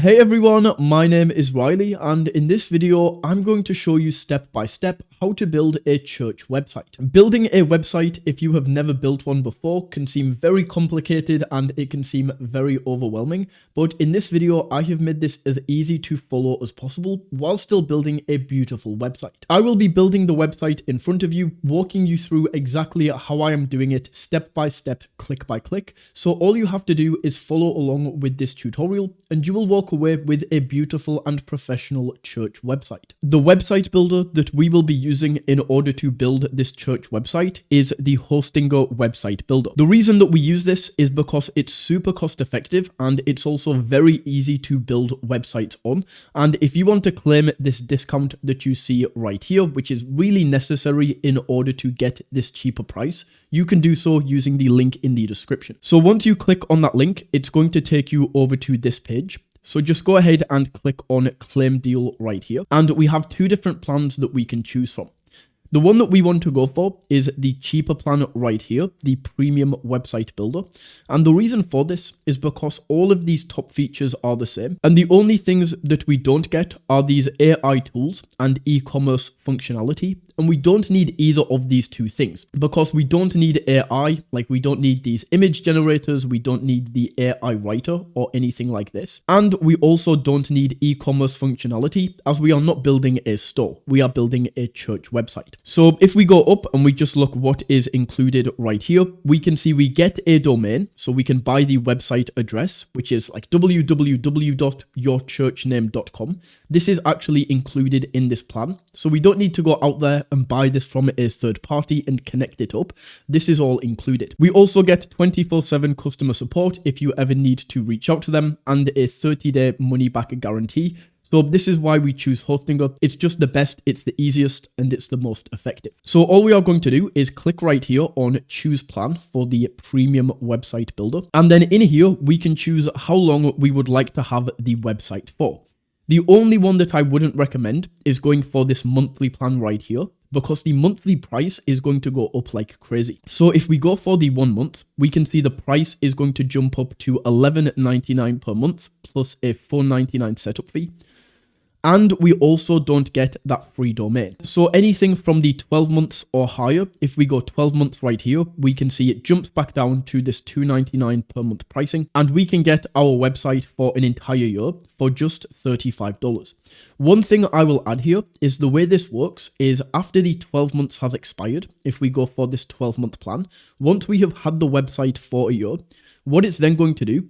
Hey everyone, my name is Riley, and in this video I'm going to show you step by step how to build a church website. Building a website, if you have never built one before, can seem very complicated and it can seem very overwhelming, but in this video I have made this as easy to follow as possible while still building a beautiful website. I will be building the website in front of you, walking you through exactly how I am doing it step by step, click by click, so all you have to do is follow along with this tutorial and you will walk away with a beautiful and professional church website. The website builder that we will be using in order to build this church website is the Hostinger website builder. The reason that we use this is because it's super cost effective and it's also very easy to build websites on. And if you want to claim this discount that you see right here, which is really necessary in order to get this cheaper price, you can do so using the link in the description. So once you click on that link, it's going to take you over to this page. So just go ahead and click on claim deal right here. And we have two different plans that we can choose from. The one that we want to go for is the cheaper plan right here, the premium website builder. And the reason for this is because all of these top features are the same. And the only things that we don't get are these AI tools and e-commerce functionality. And we don't need either of these two things because we don't need AI, like we don't need these image generators, we don't need the AI writer or anything like this. And we also don't need e-commerce functionality as we are not building a store, we are building a church website. So if we go up and we just look what is included right here, we can see we get a domain, so we can buy the website address, which is like www.yourchurchname.com. This is actually included in this plan, so we don't need to go out there and buy this from a third party and connect it up. This is all included. We also get 24/7 customer support if you ever need to reach out to them and a 30-day money back guarantee. So this is why we choose Hostinger. It's just the best, it's the easiest, and it's the most effective. So all we are going to do is click right here on choose plan for the premium website builder. And then in here, we can choose how long we would like to have the website for. The only one that I wouldn't recommend is going for this monthly plan right here, because the monthly price is going to go up like crazy. So if we go for the 1 month, we can see the price is going to jump up to $11.99 per month plus a $4.99 setup fee. And we also don't get that free domain. So anything from the 12 months or higher, if we go 12 months right here, we can see it jumps back down to this $2.99 per month pricing. And we can get our website for an entire year for just $35. One thing I will add here is the way this works is after the 12 months has expired, if we go for this 12-month plan, once we have had the website for a year, what it's then going to do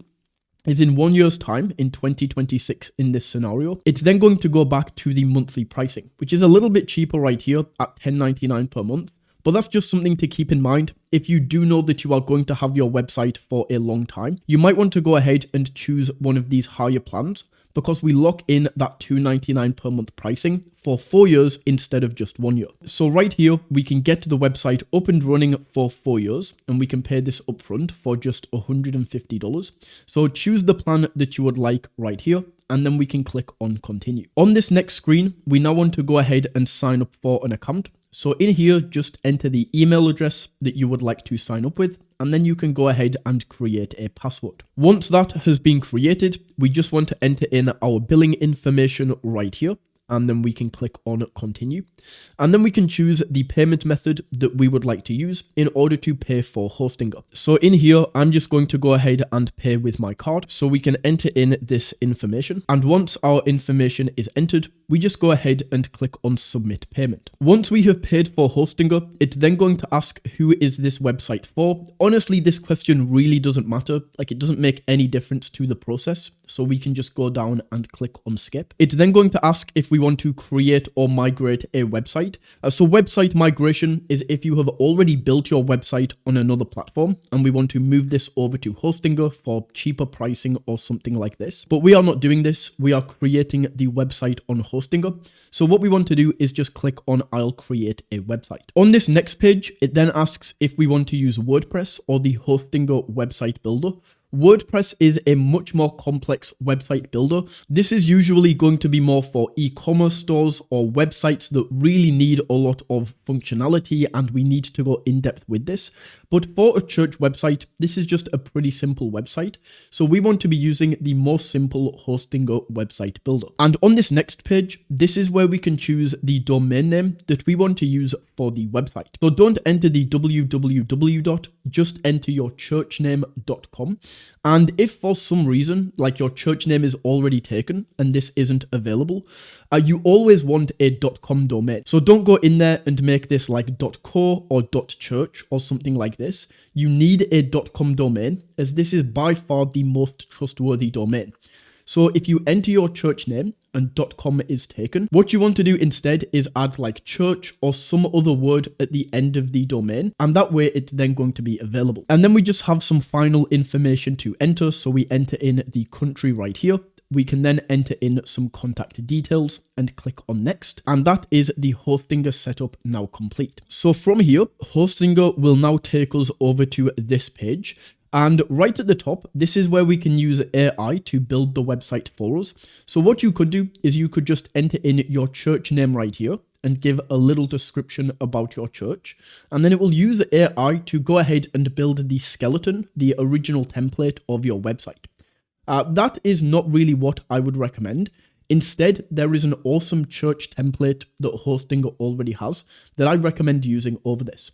is in 1 year's time, in 2026 in this scenario, it's then going to go back to the monthly pricing, which is a little bit cheaper right here at $10.99 per month. But that's just something to keep in mind. If you do know that you are going to have your website for a long time, you might want to go ahead and choose one of these higher plans because we lock in that $2.99 per month pricing for 4 years instead of just 1 year. So right here, we can get the website up and running for 4 years and we can pay this upfront for just $150. So choose the plan that you would like right here, and then we can click on continue. On this next screen, we now want to go ahead and sign up for an account. So in here, just enter the email address that you would like to sign up with, and then you can go ahead and create a password. Once that has been created, we just want to enter in our billing information right here, and then we can click on continue. And then we can choose the payment method that we would like to use in order to pay for Hostinger. So in here, I'm just going to go ahead and pay with my card so we can enter in this information. And once our information is entered, we just go ahead and click on submit payment. Once we have paid for Hostinger, it's then going to ask who is this website for. Honestly, this question really doesn't matter. Like it doesn't make any difference to the process. So we can just go down and click on skip. It's then going to ask if we want to create or migrate a website. So website migration is if you have already built your website on another platform and we want to move this over to Hostinger for cheaper pricing or something like this. But we are not doing this. We are creating the website on Hostinger. So what we want to do is just click on I'll create a website. On this next page, it then asks if we want to use WordPress or the Hostinger website builder. WordPress is a much more complex website builder. This is usually going to be more for e-commerce stores or websites that really need a lot of functionality, and we need to go in depth with this. But for a church website, this is just a pretty simple website. So we want to be using the most simple Hostinger website builder. And on this next page, this is where we can choose the domain name that we want to use for the website. So don't enter the www. Just enter your churchname.com. And if for some reason, like your church name is already taken and this isn't available, you always want a .com domain. So don't go in there and make this like .co or .church or something like this. You need a .com domain, as this is by far the most trustworthy domain. So if you enter your church name and .com is taken, what you want to do instead is add like church or some other word at the end of the domain, and that way it's then going to be available. And then we just have some final information to enter. So we enter in the country right here. We can then enter in some contact details and click on next. And that is the Hostinger setup now complete. So from here, Hostinger will now take us over to this page. And right at the top, this is where we can use AI to build the website for us. So what you could do is you could just enter in your church name right here and give a little description about your church. And then it will use AI to go ahead and build the skeleton, the original template of your website. That is not really what I would recommend. Instead, there is an awesome church template that Hostinger already has that I recommend using over this.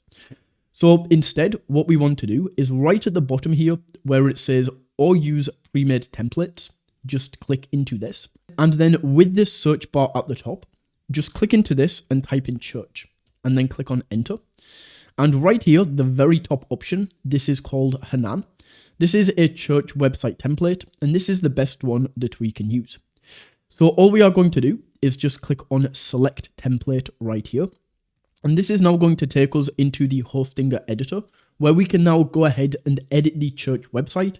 So instead, what we want to do is right at the bottom here where it says or use pre-made templates, just click into this. And then with this search bar at the top, just click into this and type in church and then click on enter. And right here, the very top option, this is called Hanan. This is a church website template, and this is the best one that we can use. So all we are going to do is just click on select template right here. And this is now going to take us into the Hostinger editor, where we can now go ahead and edit the church website,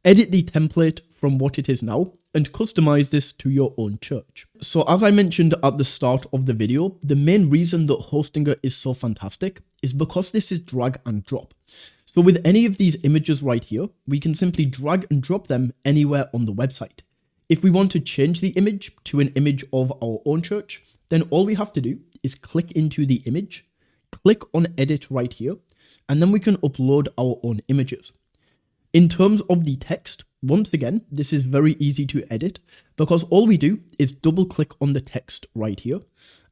edit the template from what it is now, and customize this to your own church. So as I mentioned at the start of the video, the main reason that Hostinger is so fantastic is because this is drag and drop. So with any of these images right here, we can simply drag and drop them anywhere on the website. If we want to change the image to an image of our own church, then all we have to do is click into the image, click on edit right here, and then we can upload our own images. In terms of the text, once again, this is very easy to edit because all we do is double click on the text right here.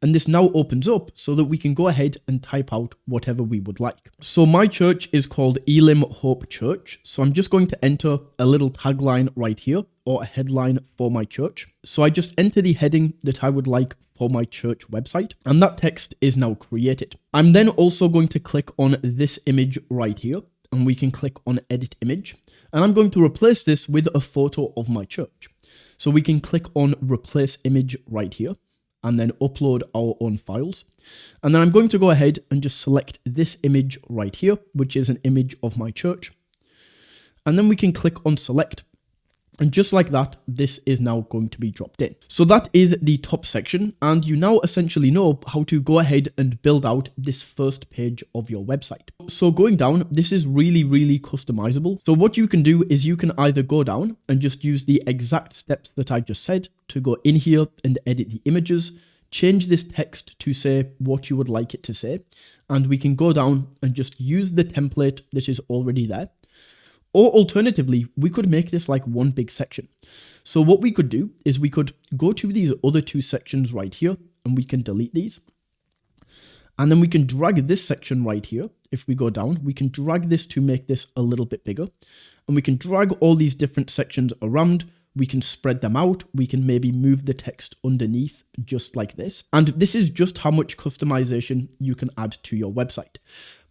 And this now opens up so that we can go ahead and type out whatever we would like. So my church is called Elim Hope Church. So I'm just going to enter a little tagline right here or a headline for my church. So I just enter the heading that I would like for my church website, and that text is now created. I'm then also going to click on this image right here, and we can click on edit image. And I'm going to replace this with a photo of my church. So we can click on replace image right here, and then upload our own files. And then I'm going to go ahead and just select this image right here, which is an image of my church. And then we can click on select. And just like that, this is now going to be dropped in. So that is the top section, and you now essentially know how to go ahead and build out this first page of your website. So going down, this is really customizable. So what you can do is you can either go down and just use the exact steps that I just said to go in here and edit the images, change this text to say what you would like it to say, and we can go down and just use the template that is already there. Or alternatively, we could make this like one big section. So what we could do is we could go to these other two sections right here, and we can delete these. And then we can drag this section right here. If we go down, we can drag this to make this a little bit bigger. And we can drag all these different sections around. We can spread them out. We can maybe move the text underneath just like this. And this is just how much customization you can add to your website.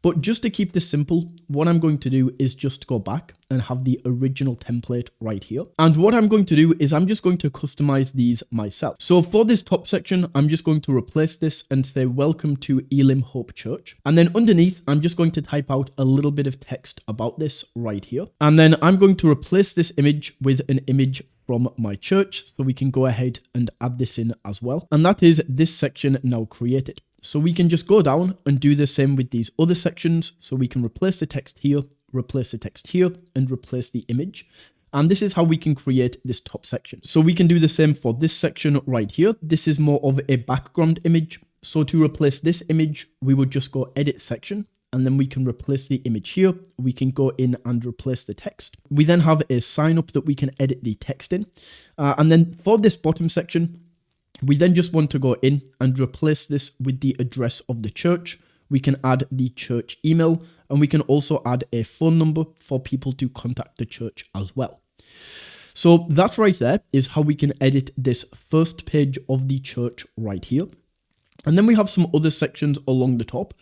But just to keep this simple, what I'm going to do is just go back and have the original template right here. And what I'm going to do is I'm just going to customize these myself. So for this top section, I'm just going to replace this and say, welcome to Elim Hope Church. And then underneath, I'm just going to type out a little bit of text about this right here. And then I'm going to replace this image with an image from my church. So we can go ahead and add this in as well. And that is this section now created. So we can just go down and do the same with these other sections. So we can replace the text here, replace the text here, and replace the image. And this is how we can create this top section. So we can do the same for this section right here. This is more of a background image. So to replace this image, we would just go edit section, and then we can replace the image here. We can go in and replace the text. We then have a sign up that we can edit the text in. And then for this bottom section, we then just want to go in and replace this with the address of the church. We can add the church email, and we can also add a phone number for people to contact the church as well. So that right there is how we can edit this first page of the church right here. And then we have some other sections along the top.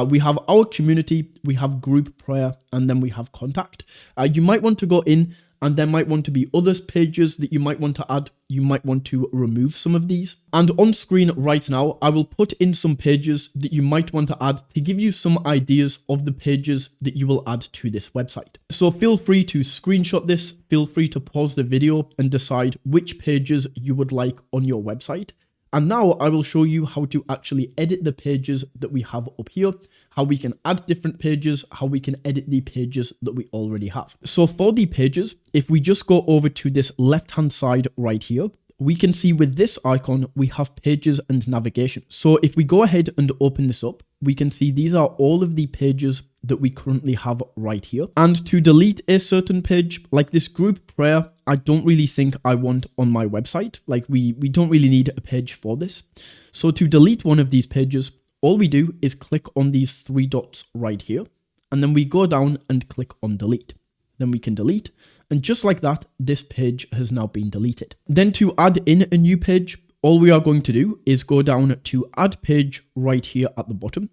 We have our community, we have group prayer, and then we have contact. You might want to go in, and there might want to be other pages that you might want to add. You might want to remove some of these. And on screen right now, I will put in some pages that you might want to add to give you some ideas of the pages that you will add to this website. So feel free to screenshot this, feel free to pause the video and decide which pages you would like on your website. And now I will show you how to actually edit the pages that we have up here, how we can add different pages, how we can edit the pages that we already have. So for the pages, if we just go over to this left-hand side right here, we can see with this icon, we have pages and navigation. So if we go ahead and open this up, we can see these are all of the pages that we currently have right here. And to delete a certain page, like this group prayer, I don't really think I want on my website. Like we don't really need a page for this. So to delete one of these pages, all we do is click on these three dots right here. And then we go down and click on delete. Then we can delete. And just like that, this page has now been deleted. Then to add in a new page, all we are going to do is go down to add page right here at the bottom.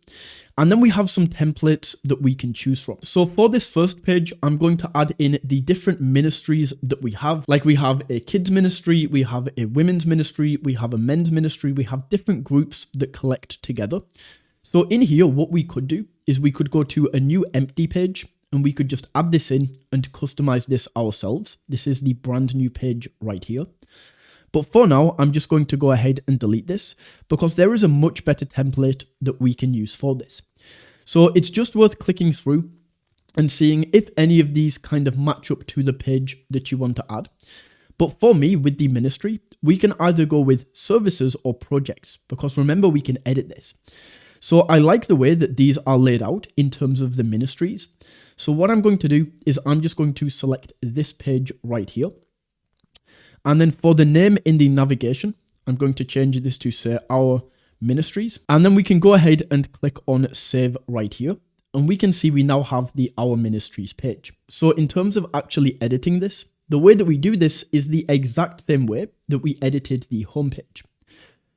And then we have some templates that we can choose from. So for this first page, I'm going to add in the different ministries that we have. Like we have a kids ministry, we have a women's ministry, we have a men's ministry, we have different groups that collect together. So in here, what we could do is we could go to a new empty page, and we could just add this in and customize this ourselves. This is the brand new page right here. But for now, I'm just going to go ahead and delete this because there is a much better template that we can use for this. So it's just worth clicking through and seeing if any of these kind of match up to the page that you want to add. But for me, with the ministry, we can either go with services or projects because remember, we can edit this. So I like the way that these are laid out in terms of the ministries. So what I'm going to do is I'm just going to select this page right here. And then for the name in the navigation, I'm going to change this to say our ministries. And then we can go ahead and click on save right here. And we can see we now have the our ministries page. So in terms of actually editing this, the way that we do this is the exact same way that we edited the homepage.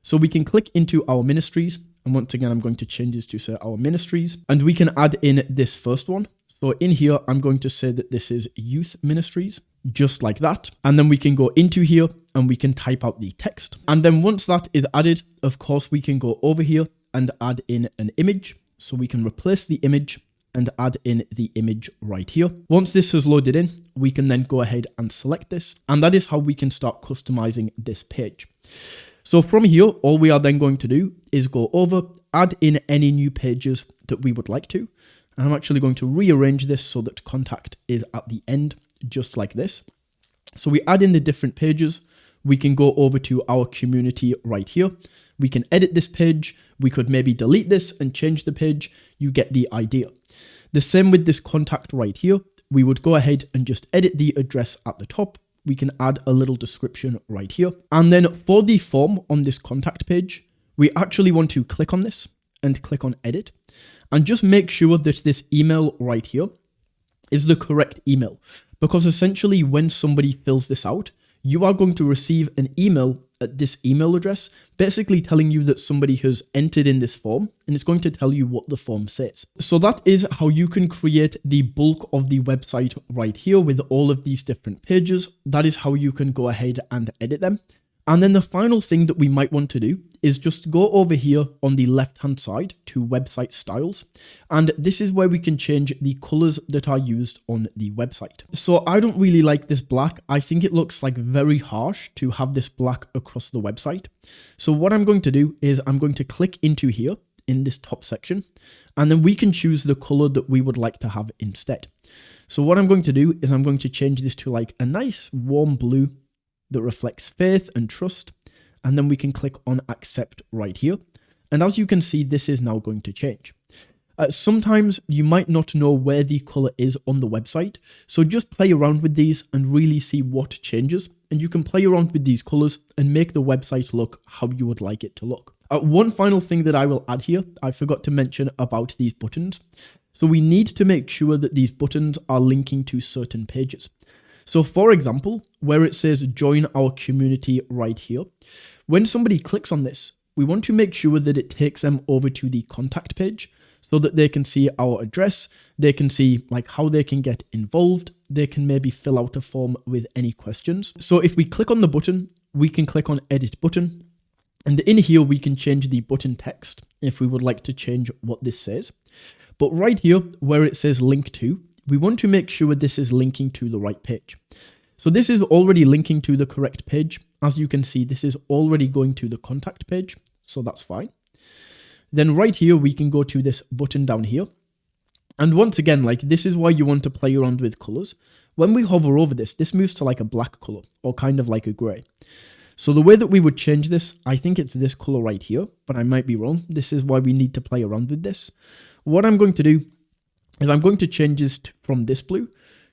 So we can click into our ministries. And once again, I'm going to change this to say our ministries. And we can add in this first one. So in here, I'm going to say that this is youth ministries, just like that. And then we can go into here and we can type out the text. And then once that is added, of course, we can go over here and add in an image. So we can replace the image and add in the image right here. Once this has loaded in, we can then go ahead and select this. And that is how we can start customizing this page. So from here, all we are then going to do is go over, add in any new pages that we would like to. And I'm actually going to rearrange this so that contact is at the end, just like this. So we add in the different pages. We can go over to our community right here. We can edit this page. We could maybe delete this and change the page. You get the idea. The same with this contact right here. We would go ahead and just edit the address at the top. We can add a little description right here. And then for the form on this contact page, we actually want to click on this and click on edit. And just make sure that this email right here is the correct email. Because essentially when somebody fills this out, you are going to receive an email at this email address, basically telling you that somebody has entered in this form, and it's going to tell you what the form says. So that is how you can create the bulk of the website right here with all of these different pages. That is how you can go ahead and edit them. And then the final thing that we might want to do is just go over here on the left-hand side to website styles. And this is where we can change the colors that are used on the website. So I don't really like this black. I think it looks like very harsh to have this black across the website. So what I'm going to do is I'm going to click into here in this top section, and then we can choose the color that we would like to have instead. So what I'm going to do is I'm going to change this to like a nice warm blue that reflects faith and trust, and then we can click on accept right here. And as you can see, this is now going to change. Sometimes you might not know where the color is on the website, so just play around with these and really see what changes, and you can play around with these colors and make the website look how you would like it to look. One final thing that I will add here, I forgot to mention about these buttons. So we need to make sure that these buttons are linking to certain pages. So for example, where it says join our community right here, when somebody clicks on this, we want to make sure that it takes them over to the contact page so that they can see our address, they can see like how they can get involved, they can maybe fill out a form with any questions. So if we click on the button, we can click on edit button, and in here we can change the button text if we would like to change what this says. But right here where it says link to, we want to make sure this is linking to the right page. So this is already linking to the correct page. As you can see, this is already going to the contact page, so that's fine. Then right here, we can go to this button down here. And once again, like this is why you want to play around with colors. When we hover over this, this moves to like a black color or kind of like a gray. So the way that we would change this, I think it's this color right here, but I might be wrong. This is why we need to play around with this. What I'm going to do is I'm going to change this from this blue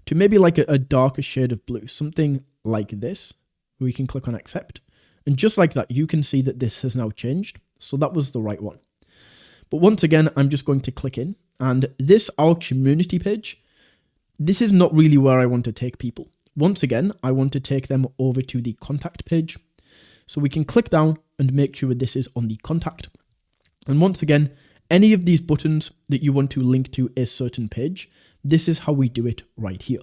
to maybe like a darker shade of blue, something like this. We can click on accept. And just like that, you can see that this has now changed. So that was the right one. But once again, I'm just going to click in, and this our community page, this is not really where I want to take people. Once again, I want to take them over to the contact page. So we can click down and make sure this is on the contact. And once again, any of these buttons that you want to link to a certain page, this is how we do it right here.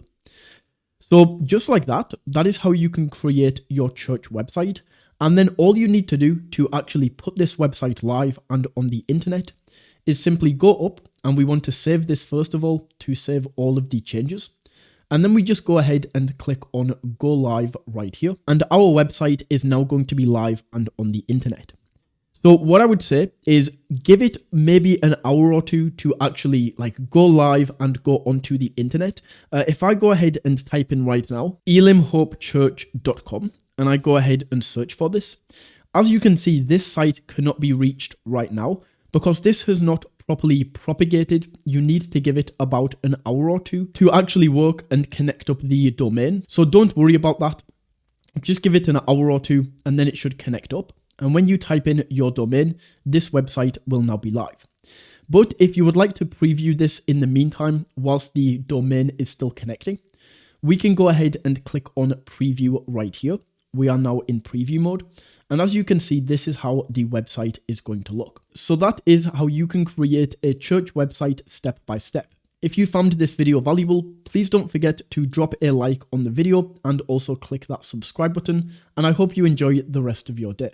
So just like that, that is how you can create your church website. And then all you need to do to actually put this website live and on the internet is simply go up, and we want to save this first of all to save all of the changes. And then we just go ahead and click on go live right here. And our website is now going to be live and on the internet. So what I would say is give it maybe an hour or two to actually like go live and go onto the internet. If I go ahead and type in right now, elimhopechurch.com, and I go ahead and search for this, as you can see, this site cannot be reached right now because this has not properly propagated. You need to give it about an hour or two to actually work and connect up the domain. So don't worry about that. Just give it an hour or two and then it should connect up. And when you type in your domain, this website will now be live. But if you would like to preview this in the meantime, whilst the domain is still connecting, we can go ahead and click on preview right here. We are now in preview mode. And as you can see, this is how the website is going to look. So that is how you can create a church website step by step. If you found this video valuable, please don't forget to drop a like on the video and also click that subscribe button. And I hope you enjoy the rest of your day.